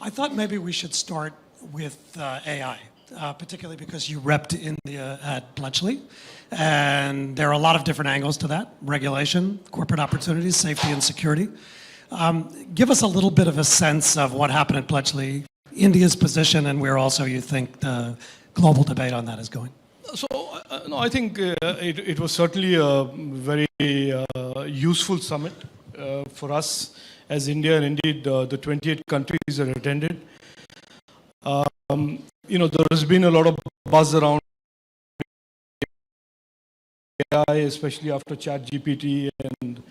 I thought maybe we should start with AI, particularly because you repped India at Bletchley. And there are a lot of different angles to that: regulation, corporate opportunities, safety and security. Give us a little bit of a sense of what happened at Bletchley, India's position, and where also you think the global debate on that is going. So, no, I think it was certainly a very useful summit for us as India, and indeed the 28 countries that attended. There has been a lot of buzz around AI, especially after ChatGPT, and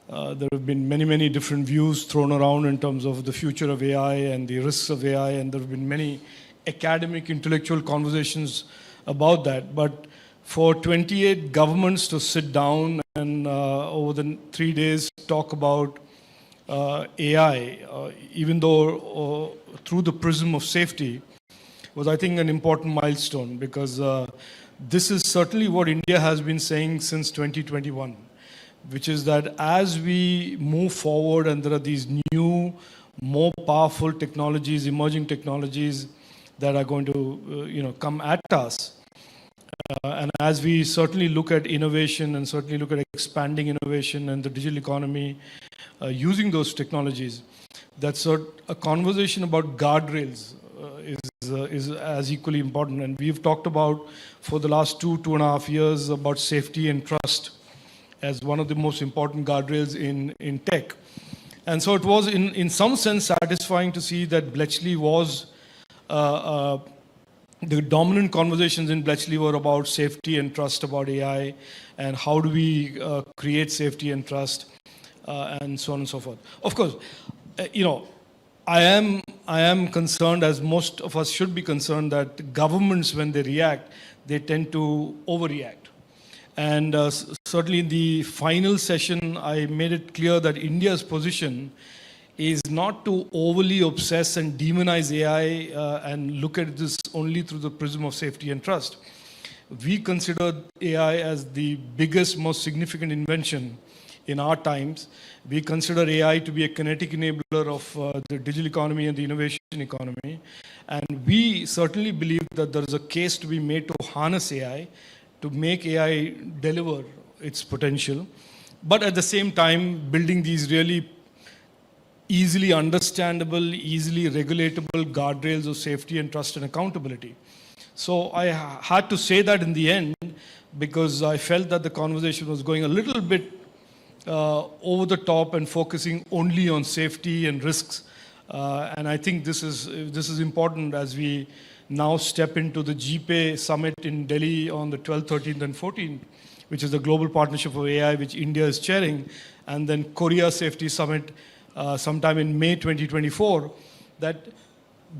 there have been many different views thrown around in terms of the future of AI and the risks of AI, and there have been many academic, intellectual conversations about that. But for 28 governments to sit down and over the 3 days talk about AI, even though through the prism of safety, was, I think, an important milestone, because this is certainly what India has been saying since 2021, which is that as we move forward and there are these new, more powerful technologies, emerging technologies that are going to come at us, and as we certainly look at innovation and certainly look at expanding innovation and the digital economy using those technologies, that's a conversation about guardrails is as equally important. And we've talked about, for the last 2.5 years, about safety and trust as one of the most important guardrails in tech. And so it was in some sense satisfying to see that Bletchley was the dominant conversations in Bletchley were about safety and trust about AI, and how do we create safety and trust, and so on and so forth. Of course, I am concerned, as most of us should be concerned, that governments, when they react, they tend to overreact. And certainly in the final session, I made it clear that India's position is not to overly obsess and demonize AI and look at this only through the prism of safety and trust. We consider AI as the biggest, most significant invention in our times. We consider AI to be a kinetic enabler of the digital economy and the innovation economy. And we certainly believe that there is a case to be made to harness AI, to make AI deliver its potential, but at the same time building these really easily understandable, easily regulatable guardrails of safety and trust and accountability. So I had to say that in the end, because I felt that the conversation was going a little bit over the top and focusing only on safety and risks. And I think this is important as we now step into the GPay summit in Delhi on the 12th, 13th, and 14th, which is the Global Partnership of AI, which India is chairing, and then Korea Safety Summit sometime in May 2024, that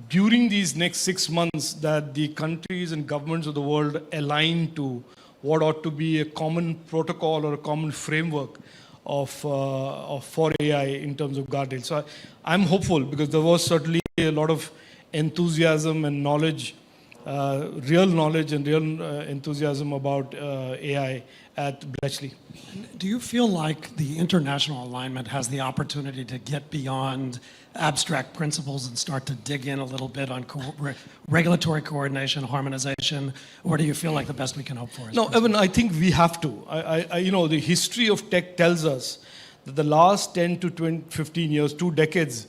during these next 6 months that the countries and governments of the world align to what ought to be a common protocol or a common framework for AI in terms of guardrails. So I'm hopeful, because there was certainly a lot of enthusiasm and knowledge, real knowledge and real enthusiasm about AI at Bletchley. Do you feel like the international alignment has the opportunity to get beyond abstract principles and start to dig in a little bit on regulatory coordination, harmonization, or do you feel like the best we can hope for is? No, Evan, I think we have to. The history of tech tells us that the last 10 to 20, 15 years, 2 decades,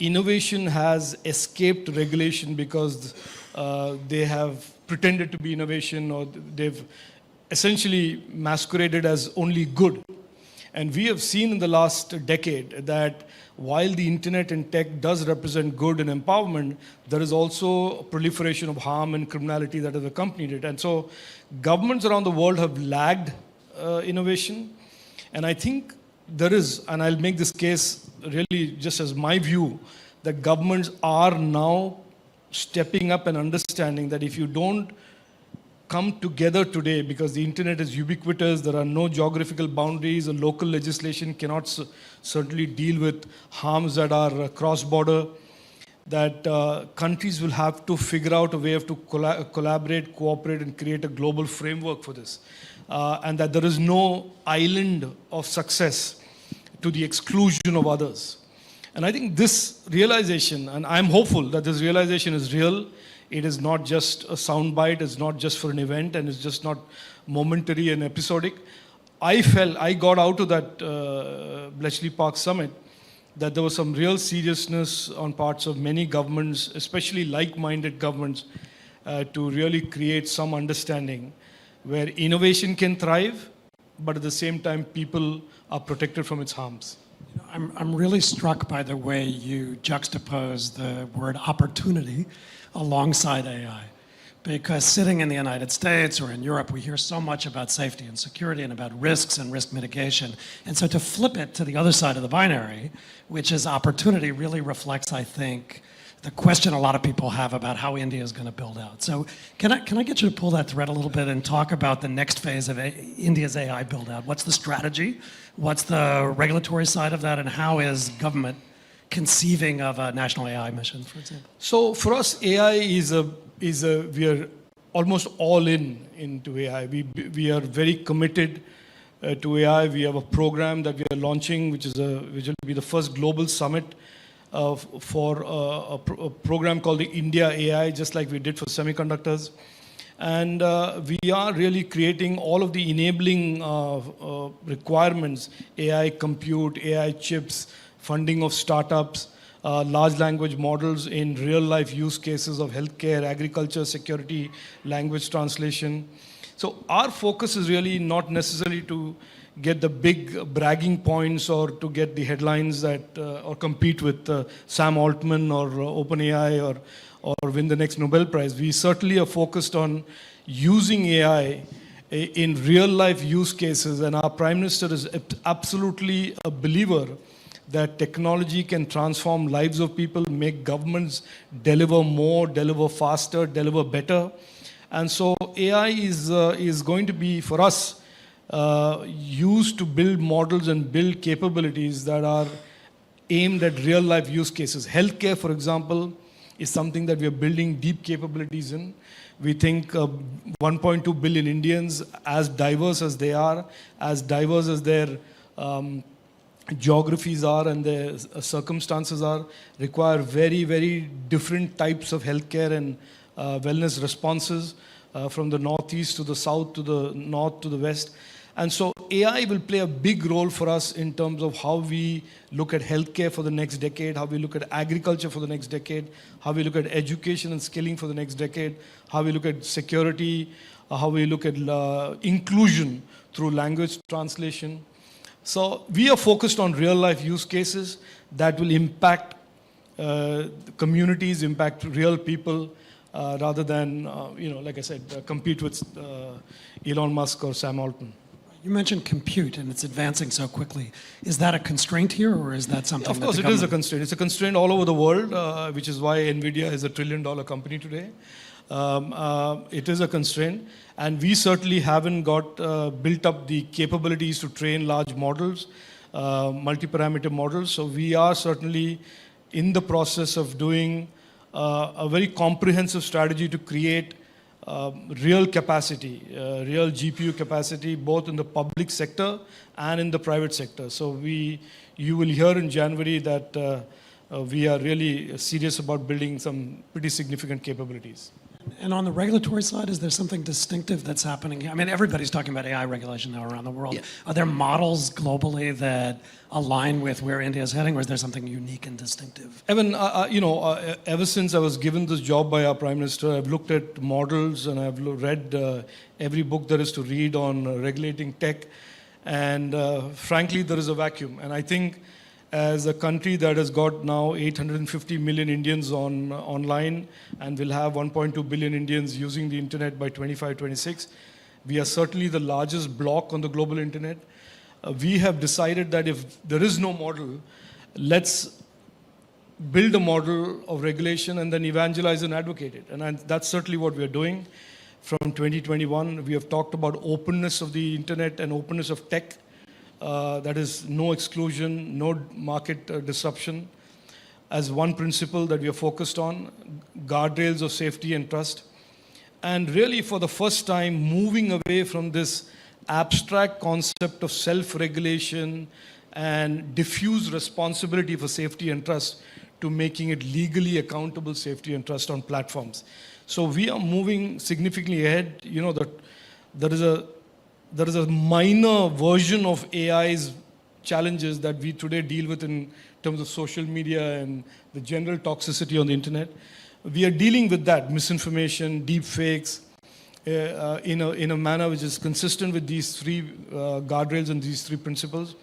innovation has escaped regulation because they have pretended to be innovation, or they've essentially masqueraded as only good. And we have seen in the last decade that while the internet and tech does represent good and empowerment, there is also a proliferation of harm and criminality that has accompanied it. And so governments around the world have lagged innovation. And I think there is, and I'll make this case really just as my view, that governments are now stepping up and understanding that if you don't come together today, because the internet is ubiquitous, there are no geographical boundaries, and local legislation cannot certainly deal with harms that are cross-border, that countries will have to figure out a way of to collaborate, cooperate, and create a global framework for this. And that there is no island of success to the exclusion of others. And I think this realization, and I'm hopeful that this realization is real. It is not just a soundbite, it's not just for an event, and it's just not momentary and episodic. I got out of that Bletchley Park Summit that there was some real seriousness on parts of many governments, especially like-minded governments, to really create some understanding where innovation can thrive, but at the same time people are protected from its harms. I'm really struck by the way you juxtapose the word opportunity alongside AI. Because sitting in the United States or in Europe, we hear so much about safety and security and about risks and risk mitigation. And so to flip it to the other side of the binary, which is opportunity, really reflects, I think, the question a lot of people have about how India is going to build out. So can I get you to pull that thread a little bit and talk about the next phase of India's AI build out? What's the strategy? What's the regulatory side of that? And how is government conceiving of a national AI mission, for example? So for us, AI we are almost all into AI. We are very committed to AI. We have a program that we are launching, which will be the first global summit for a program called the India AI, just like we did for semiconductors. And we are really creating all of the enabling requirements: AI compute, AI chips, funding of startups, large language models in real life use cases of healthcare, agriculture, security, language translation. So our focus is really not necessarily to get the big bragging points or to get the headlines that or compete with Sam Altman or OpenAI or win the next Nobel Prize. We certainly are focused on using AI in real life use cases, and our Prime Minister is absolutely a believer that technology can transform lives of people, make governments deliver more, deliver faster, deliver better. And so AI is going to be, for us, used to build models and build capabilities that are aimed at real life use cases. Healthcare, for example, is something that we are building deep capabilities in. We think 1.2 billion Indians, as diverse as they are, as diverse as their geographies are and their circumstances are, require very, very different types of healthcare and wellness responses from the northeast to the south to the north to the west. And so AI will play a big role for us in terms of how we look at healthcare for the next decade, how we look at agriculture for the next decade, how we look at education and skilling for the next decade, how we look at security, how we look at inclusion through language translation. So we are focused on real life use cases that will impact communities, impact real people, rather than, like I said, compete with Elon Musk or Sam Altman. You mentioned compute and it's advancing so quickly. Is that a constraint here, or is that something Of course, it is a constraint. It's a constraint all over the world, which is why NVIDIA is $1 trillion company today. It is a constraint, and we certainly haven't got built up the capabilities to train large models, multi-parameter models. So we are certainly in the process of doing a very comprehensive strategy to create real capacity, real GPU capacity, both in the public sector and in the private sector. So you will hear in January that we are really serious about building some pretty significant capabilities. And on the regulatory side, is there something distinctive that's happening here? I mean, everybody's talking about AI regulation now around the world. Yeah. Are there models globally that align with where India is heading, or is there something unique and distinctive? Evan, ever since I was given this job by our Prime Minister, I've looked at models and I've read every book there is to read on regulating tech. And frankly, there is a vacuum. And I think as a country that has got now 850 million Indians online and will have 1.2 billion Indians using the internet by 25-26, we are certainly the largest bloc on the global internet. We have decided that if there is no model, let's build a model of regulation and then evangelize and advocate it. And that's certainly what we are doing. From 2021, we have talked about openness of the internet and openness of tech. That is no exclusion, no market disruption, as one principle that we are focused on, guardrails of safety and trust. And really, for the first time, moving away from this abstract concept of self-regulation and diffuse responsibility for safety and trust to making it legally accountable safety and trust on platforms. So we are moving significantly ahead. You know that there is a minor version of AI's challenges that we today deal with in terms of social media and the general toxicity on the internet. We are dealing with that misinformation, deep fakes, in a manner which is consistent with these three guardrails and these three principles.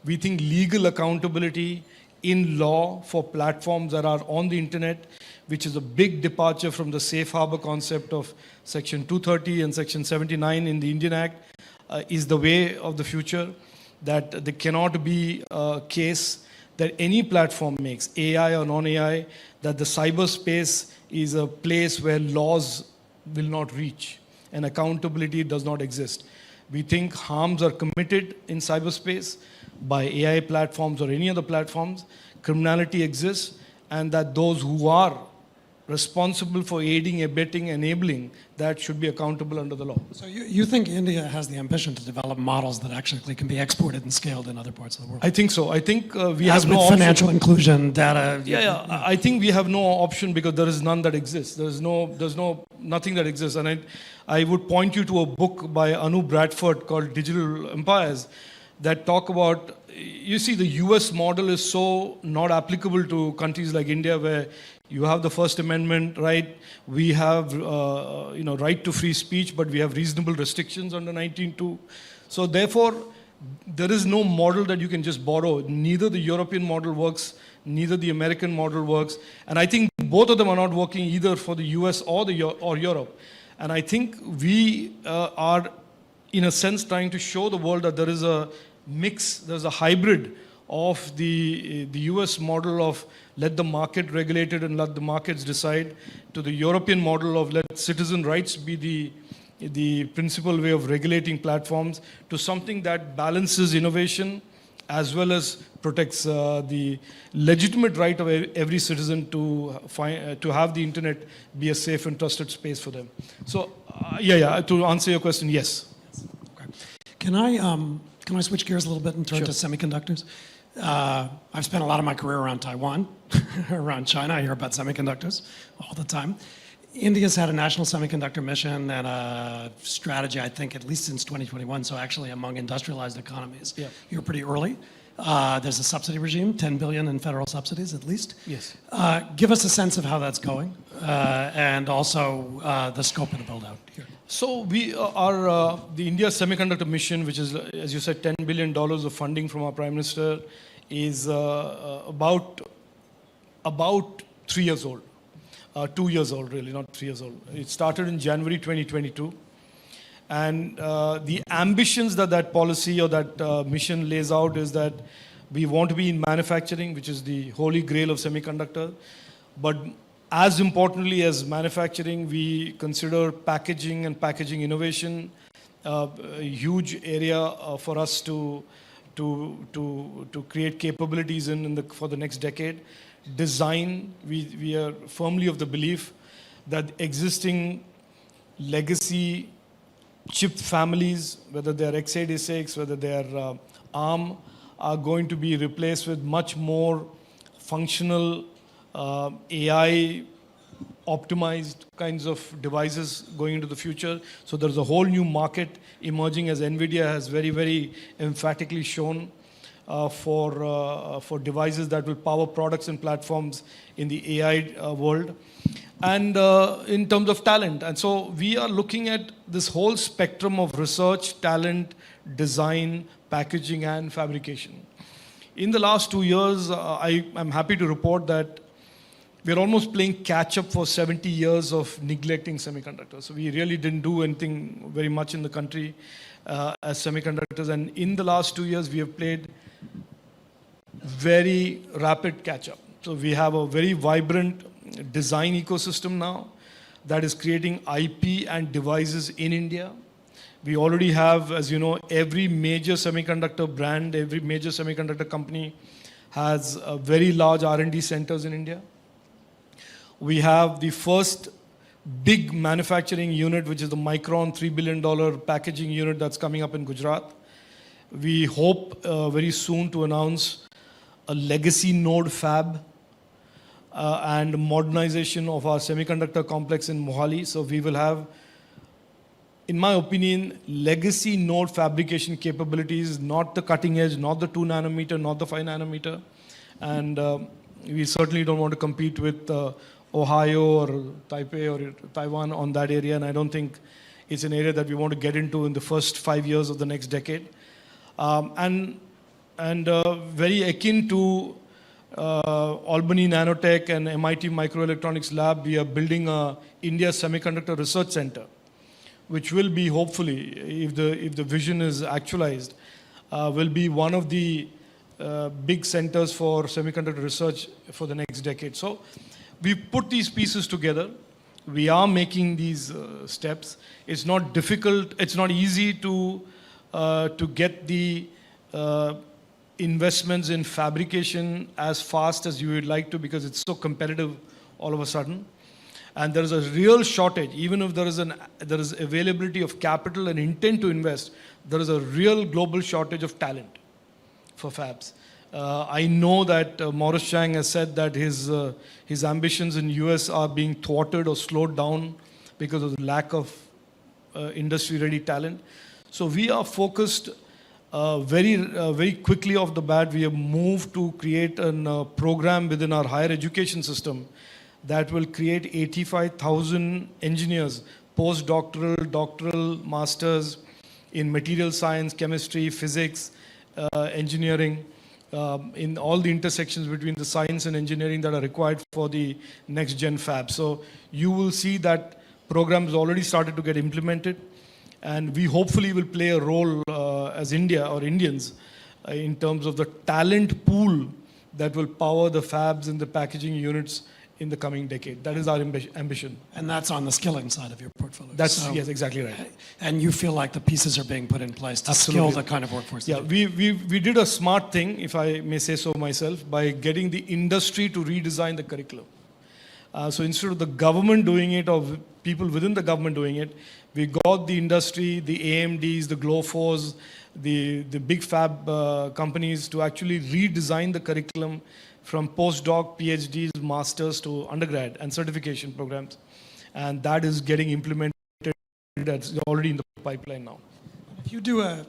We think legal accountability in law for platforms that are on the internet, which is a big departure from the safe harbor concept of Section 230 and Section 79 in the Indian Act, is the way of the future. That there cannot be a case that any platform makes, AI or non-AI, that the cyberspace is a place where laws will not reach and accountability does not exist. We think harms are committed in cyberspace by AI platforms or any other platforms, criminality exists, and that those who are responsible for aiding, abetting, enabling, that should be accountable under the law. So you think India has the ambition to develop models that actually can be exported and scaled in other parts of the world? I think so. I think we As have with no option. financial inclusion, data. Yeah. I think we have no option because there is none that exists. There's nothing that exists. And I would point you to a book by Anu Bradford called Digital Empires that talk about, you see, the US model is so not applicable to countries like India where you have the First Amendment, right? We have, right to free speech, but we have reasonable restrictions under 19.2. So therefore, there is no model that you can just borrow. Neither the European model works, neither the American model works. And I think both of them are not working either for the US or Europe. And I think we are, in a sense, trying to show the world that there is a mix, there's a hybrid of the US model of let the market regulate it and let the markets decide, to the European model of let citizen rights be the principal way of regulating platforms, to something that balances innovation as well as protects the legitimate right of every citizen to have the internet be a safe and trusted space for them. So, to answer your question, yes. Okay. Can I switch gears a little bit and turn to semiconductors? I've spent a lot of my career around Taiwan, around China. I hear about semiconductors all the time. India's had a national semiconductor mission and a strategy, I think, at least since 2021. So actually, among industrialized economies, you're pretty early. There's a subsidy regime, 10 billion in federal subsidies at least. Yes. Give us a sense of how that's going, and also the scope of the build out here. So we are the India Semiconductor Mission, which is, as you said, $10 billion of funding from our Prime Minister, is about 3 years old. 2 years old, really, not 3 years old. It started in January 2022. And the ambitions that policy or that mission lays out is that we want to be in manufacturing, which is the holy grail of semiconductor. But as importantly as manufacturing, we consider packaging and packaging innovation a huge area for us to create capabilities for the next decade. Design, we are firmly of the belief that existing legacy chip families, whether they are x86, whether they are ARM, are going to be replaced with much more functional AI optimized kinds of devices going into the future. So there's a whole new market emerging, as NVIDIA has very, very emphatically shown, for devices that will power products and platforms in the AI world. And in terms of talent. And so we are looking at this whole spectrum of research, talent, design, packaging, and fabrication. In the last 2 years, I'm happy to report that we're almost playing catch up for 70 years of neglecting semiconductors. So we really didn't do anything very much in the country as semiconductors. And in the last 2 years, we have played very rapid catch up. So we have a very vibrant design ecosystem now that is creating IP and devices in India. We already have, as you know, every major semiconductor brand, every major semiconductor company has very large R&D centers in India. We have the first big manufacturing unit, which is the Micron $3 billion packaging unit that's coming up in Gujarat. We hope very soon to announce a legacy node fab and modernization of our semiconductor complex in Mohali. So we will have, in my opinion, legacy node fabrication capabilities, not the cutting edge, not the 2 nanometer, not the 5 nanometer. And we certainly don't want to compete with Ohio or Taipei or Taiwan on that area. And I don't think it's an area that we want to get into in the first 5 years of the next decade. And very akin to Albany Nanotech and MIT Microelectronics Lab, we are building a India Semiconductor Research Center, which will be hopefully, if the vision is actualized, will be one of the big centers for semiconductor research for the next decade. So we put these pieces together. We are making these steps. It's not difficult. It's not easy to get the investments in fabrication as fast as you would like to, because it's so competitive all of a sudden. And there is a real shortage. Even if there is availability of capital and intent to invest, there is a real global shortage of talent for fabs. I know that Maurice Chang has said that his ambitions in US are being thwarted or slowed down because of the lack of industry-ready talent. So we are focused very quickly off the bat. We have moved to create a program within our higher education system that will create 85,000 engineers, postdoctoral, doctoral, masters in material science, chemistry, physics, engineering, in all the intersections between the science and engineering that are required for the next gen fab. So you will see that programs already started to get implemented, and we hopefully will play a role as India or Indians in terms of the talent pool that will power the fabs and the packaging units in the coming decade. That is our ambition. And that's on the skilling side of your portfolio. That's, yes, exactly right. And you feel like the pieces are being put in place to Absolutely. skill the kind of workforce. Yeah, we did a smart thing, if I may say so myself, by getting the industry to redesign the curriculum. So instead of the government doing it or people within the government doing it, we got the industry, the AMDs, the Glofos, the big fab companies to actually redesign the curriculum from postdoc, PhDs, masters to undergrad and certification programs. And that is getting implemented. That's already in the pipeline now. If you do I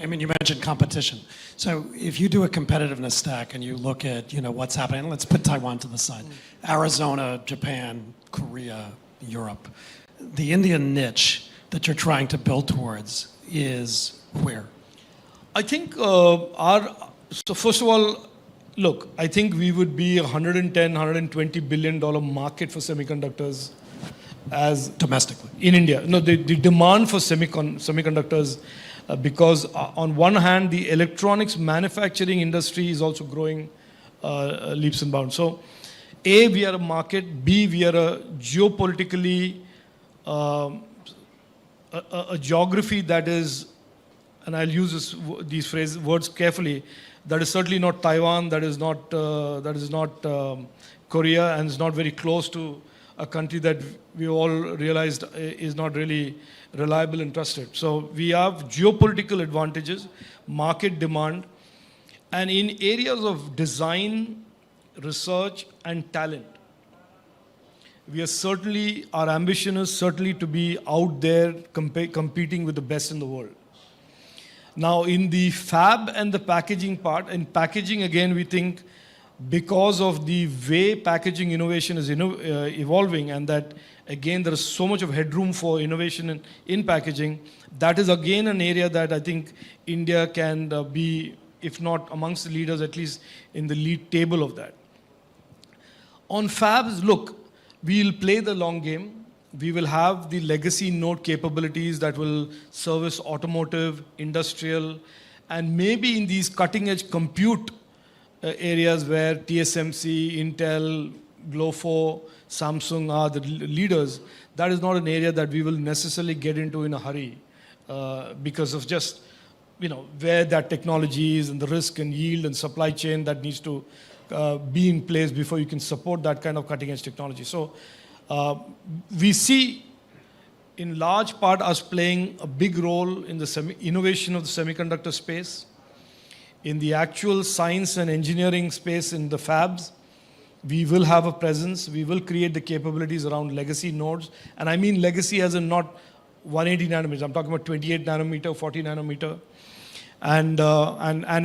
mean, you mentioned competition. So if you do a competitiveness stack and you look at, what's happening, let's put Taiwan to the side. Arizona, Japan, Korea, Europe. The Indian niche that you're trying to build towards is where? I think so first of all, look, I think we would be a $110, $120 billion market for semiconductors as Domestically. in India. No, the demand for semiconductors, because on one hand, the electronics manufacturing industry is also growing leaps and bounds. So, A, we are a market. B, we are a geopolitically, a geography that is, and I'll use these words carefully, that is certainly not Taiwan, that is not Korea, and is not very close to a country that we all realized is not really reliable and trusted. So we have geopolitical advantages, market demand, and in areas of design, research, and talent. Our ambition is certainly to be out there competing with the best in the world. Now, in the fab and the packaging part, in packaging, again, we think because of the way packaging innovation is evolving, and that, again, there is so much of headroom for innovation in packaging, that is, again, an area that I think India can be, if not amongst the leaders, at least in the lead table of that. On fabs, look, we'll play the long game. We will have the legacy node capabilities that will service automotive, industrial, and maybe in these cutting-edge compute areas where TSMC, Intel, Glofo, Samsung are the leaders. That is not an area that we will necessarily get into in a hurry because of just, where that technology is and the risk and yield and supply chain that needs to be in place before you can support that kind of cutting-edge technology. So we see, in large part us playing a big role in the innovation of the semiconductor space, in the actual science and engineering space in the fabs. We will have a presence. We will create the capabilities around legacy nodes. And I mean legacy as in not 180 nanometers. I'm talking about 28 nanometer, 40 nanometer. And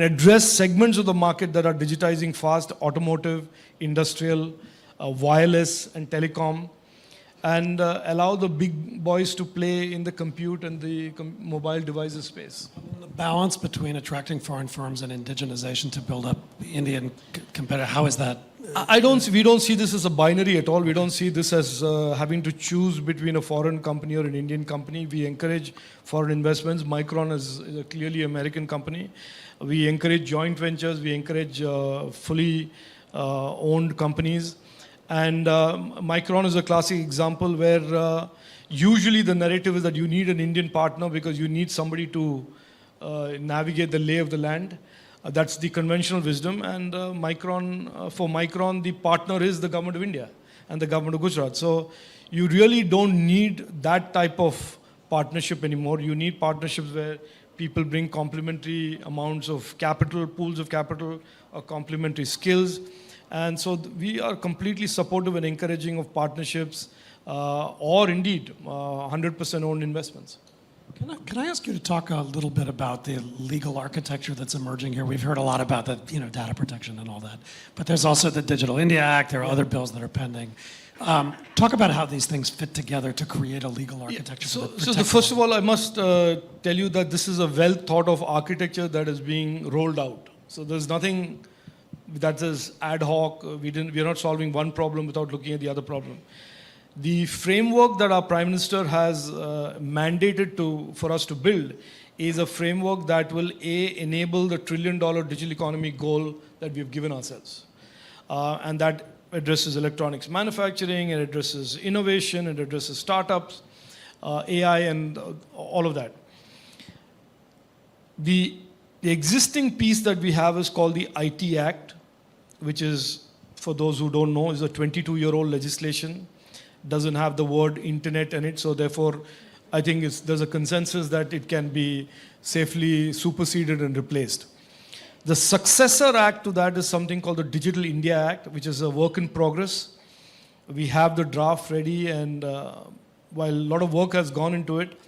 address segments of the market that are digitizing fast, automotive, industrial, wireless, and telecom. And allow the big boys to play in the compute and the mobile devices space. The balance between attracting foreign firms and indigenization to build up Indian competitor, how is that? We don't see this as a binary at all. We don't see this as having to choose between a foreign company or an Indian company. We encourage foreign investments. Micron is a clearly American company. We encourage joint ventures. We encourage fully owned companies. And Micron is a classic example where usually the narrative is that you need an Indian partner because you need somebody to navigate the lay of the land. That's the conventional wisdom. And for Micron, the partner is the government of India and the government of Gujarat. So you really don't need that type of partnership anymore. You need partnerships where people bring complementary amounts of capital, pools of capital, or complementary skills. And so we are completely supportive and encouraging of partnerships or indeed 100% owned investments. Can I ask you to talk a little bit about the legal architecture that's emerging here? We've heard a lot about the data protection and all that, but there's also the Digital India Act. There are other bills that are pending. Talk about how these things fit together to create a legal architecture. First of all, I must tell you that this is a well thought of architecture that is being rolled out. So there's nothing that is ad hoc. We're not solving one problem without looking at the other problem. The framework that our Prime Minister has mandated for us to build is a framework that will enable the $1 trillion digital economy goal that we've given ourselves. And that addresses electronics manufacturing, it addresses innovation, it addresses startups, AI and all of that. The existing piece that we have is called the IT Act, which is, for those who don't know, is a 22-year-old legislation. Doesn't have the word internet in it, so therefore I think there's a consensus that it can be safely superseded and replaced. The successor act to that is something called the Digital India Act, which is a work in progress. We have the draft ready, and while a lot of work has gone into it,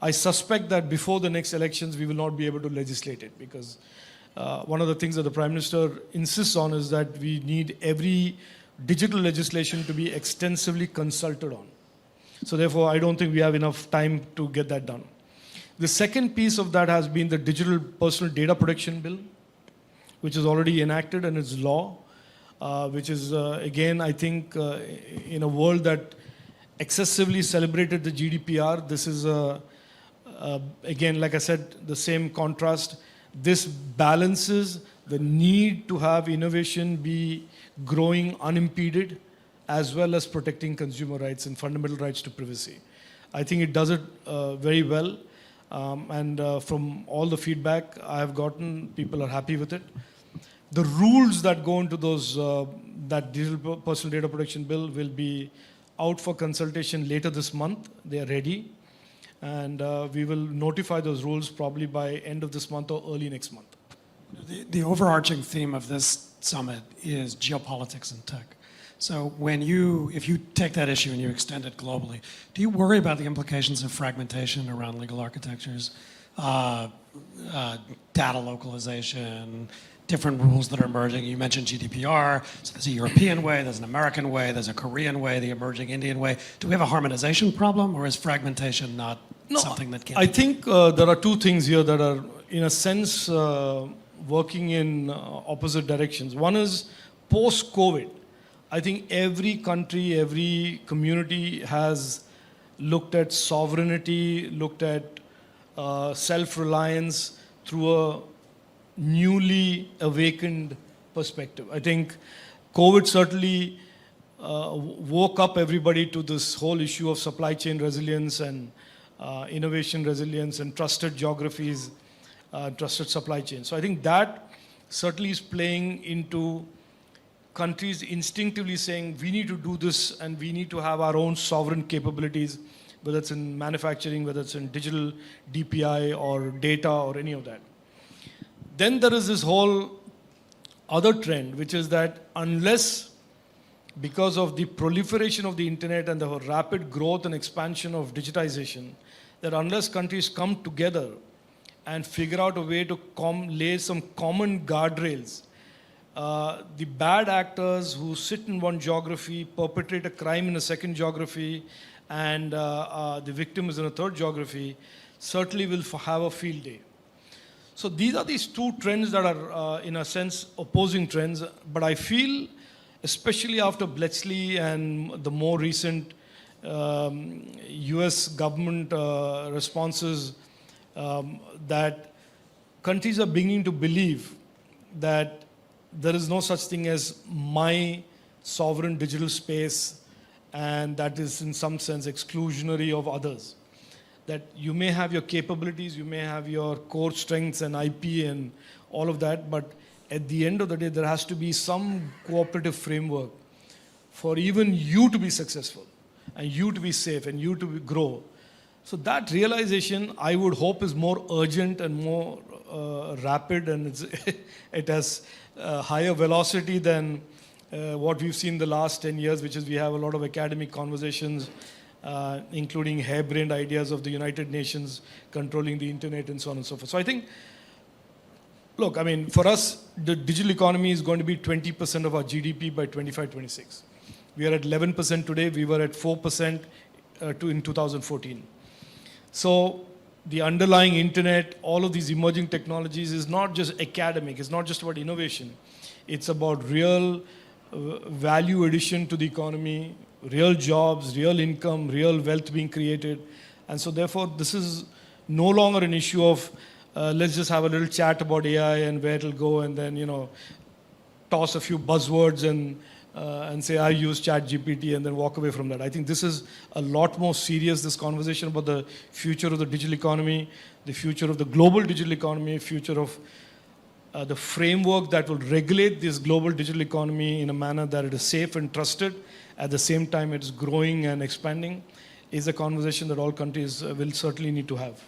I suspect that before the next elections we will not be able to legislate it, because one of the things that the Prime Minister insists on is that we need every digital legislation to be extensively consulted on. So therefore, I don't think we have enough time to get that done. The second piece of that has been the Digital Personal Data Protection Bill, which is already enacted and is law, which is, again, I think, in a world that excessively celebrated the GDPR, this is, again, like I said, the same contrast. This balances the need to have innovation be growing unimpeded, as well as protecting consumer rights and fundamental rights to privacy. I think it does it very well, and from all the feedback I have gotten, people are happy with it. The rules that go into that Digital Personal Data Protection Bill will be out for consultation later this month. They are ready, and we will notify those rules probably by end of this month or early next month. The overarching theme of this summit is geopolitics and tech. So if you take that issue and you extend it globally, do you worry about the implications of fragmentation around legal architectures, data localization, different rules that are emerging? You mentioned GDPR, so there's a European way, there's an American way, there's a Korean way, the emerging Indian way. Do we have a harmonization problem, or is fragmentation not something that can I think there are two things here that are, in a sense, working in opposite directions. One is post-COVID. I think every country, every community has looked at sovereignty, looked at self-reliance through a newly awakened perspective. I think COVID certainly woke up everybody to this whole issue of supply chain resilience and innovation resilience and trusted geographies, trusted supply chains. So I think that certainly is playing into countries instinctively saying we need to do this and we need to have our own sovereign capabilities whether it's in manufacturing, whether it's in digital DPI or data or any of that. Then there is this whole other trend, which is that unless, because of the proliferation of the internet and the rapid growth and expansion of digitization, that unless countries come together and figure out a way to lay some common guardrails, the bad actors who sit in one geography, perpetrate a crime in a second geography, and the victim is in a third geography, certainly will have a field day. So these are these two trends that are, in a sense, opposing trends. But I feel, especially after Bletchley and the more recent US government responses, that countries are beginning to believe that there is no such thing as my sovereign digital space, and that is in some sense exclusionary of others. That you may have your capabilities, you may have your core strengths and IP and all of that, but at the end of the day, there has to be some cooperative framework for even you to be successful and you to be safe and you to grow. So that realization, I would hope, is more urgent and more rapid, and it has higher velocity than what we've seen the last 10 years, which is we have a lot of academic conversations, including harebrained ideas of the United Nations controlling the internet and so on and so forth. So I think, look, I mean, for us, the digital economy is going to be 20% of our GDP by 25-26. We are at 11% today. We were at 4% in 2014. So the underlying internet, all of these emerging technologies is not just academic. It's not just about innovation. It's about real value addition to the economy, real jobs, real income, real wealth being created. And so therefore, this is no longer an issue of let's just have a little chat about AI and where it'll go, and then, you know, toss a few buzzwords and say, I use ChatGPT, and then walk away from that. I think this is a lot more serious, this conversation about the future of the digital economy, the future of the global digital economy, future of the framework that will regulate this global digital economy in a manner that it is safe and trusted. At the same time, it's growing and expanding, is a conversation that all countries will certainly need to have.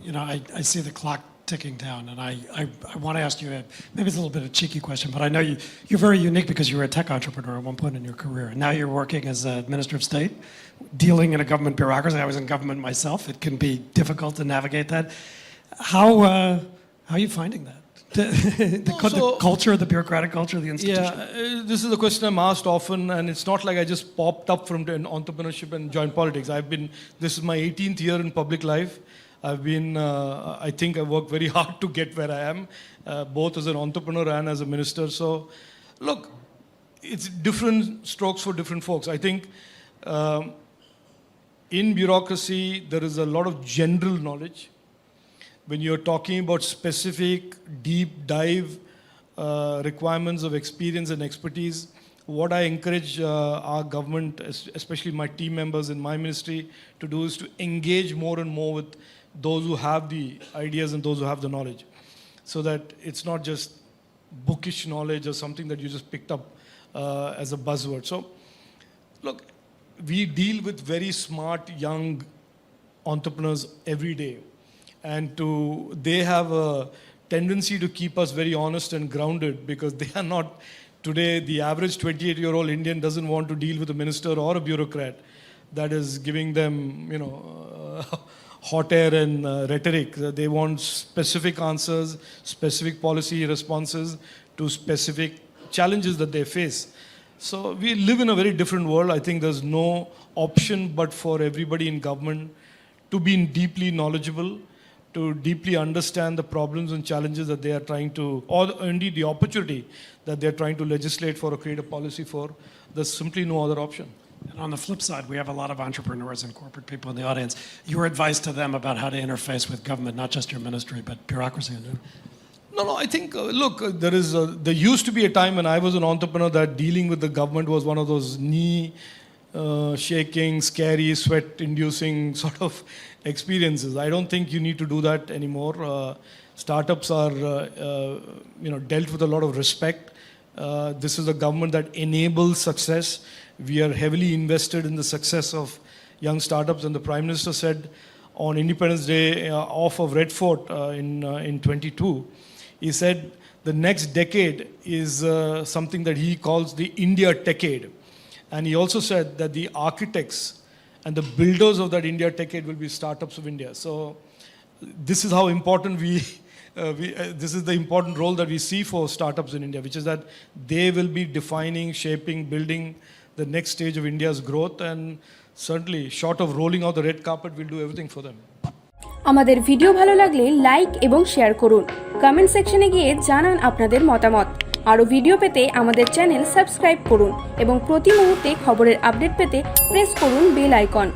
You know, I see the clock ticking down, and I want to ask you, maybe it's a little bit of a cheeky question, but I know you're very unique because you were a tech entrepreneur at one point in your career, and now you're working as a Minister of State, dealing in a government bureaucracy. I was in government myself. It can be difficult to navigate that. How are you finding that? The culture, the bureaucratic culture, the institution? Yeah, this is a question I'm asked often, and it's not like I just popped up from entrepreneurship and joined politics. This is my 18th year in public life. I think I worked very hard to get where I am, both as an entrepreneur and as a minister. So, look, it's different strokes for different folks. I think in bureaucracy, there is a lot of general knowledge. When you're talking about specific, deep dive requirements of experience and expertise, what I encourage our government, especially my team members in my ministry, to do is to engage more and more with those who have the ideas and those who have the knowledge, so that it's not just bookish knowledge or something that you just picked up as a buzzword. So, look, we deal with very smart young entrepreneurs every day, and they have a tendency to keep us very honest and grounded, because they are not, today the average 28-year-old Indian doesn't want to deal with a minister or a bureaucrat that is giving them, you know, hot air and rhetoric. They want specific answers, specific policy responses to specific challenges that they face. So we live in a very different world. I think there's no option but for everybody in government to be deeply knowledgeable, to deeply understand the problems and challenges that they are trying to, or indeed the opportunity that they're trying to legislate for or create a policy for. There's simply no other option. And on the flip side, we have a lot of entrepreneurs and corporate people in the audience. Your advice to them about how to interface with government, not just your ministry, but bureaucracy in general? No, I think, look, there used to be a time when I was an entrepreneur that dealing with the government was one of those shaking, scary, sweat-inducing sort of experiences. I don't think you need to do that anymore. Startups are, dealt with a lot of respect. This is a government that enables success. We are heavily invested in the success of, young startups. And the Prime Minister said on Independence Day off of Red Fort in 22, he said the next decade is something that he calls the India Techade. And he also said that the architects and the builders of that India Techade will be startups of India. So this is how important this is the important role that we see for startups in India, which is that they will be defining, shaping, building the next stage of India's growth, and certainly short of rolling out the red carpet, we'll do everything for them. আমাদের video ভালো লাগলে like এবং share করুন, comment সেকশনে গিয়ে জানান আপনাদের মতামত। আরও ভিডিও পেতে আমাদের চ্যানেল সাবস্ক্রাইব করুন এবং প্রতি মুহূর্তে খবরের আপডেট পেতে প্রেস করুন বেল আইকন।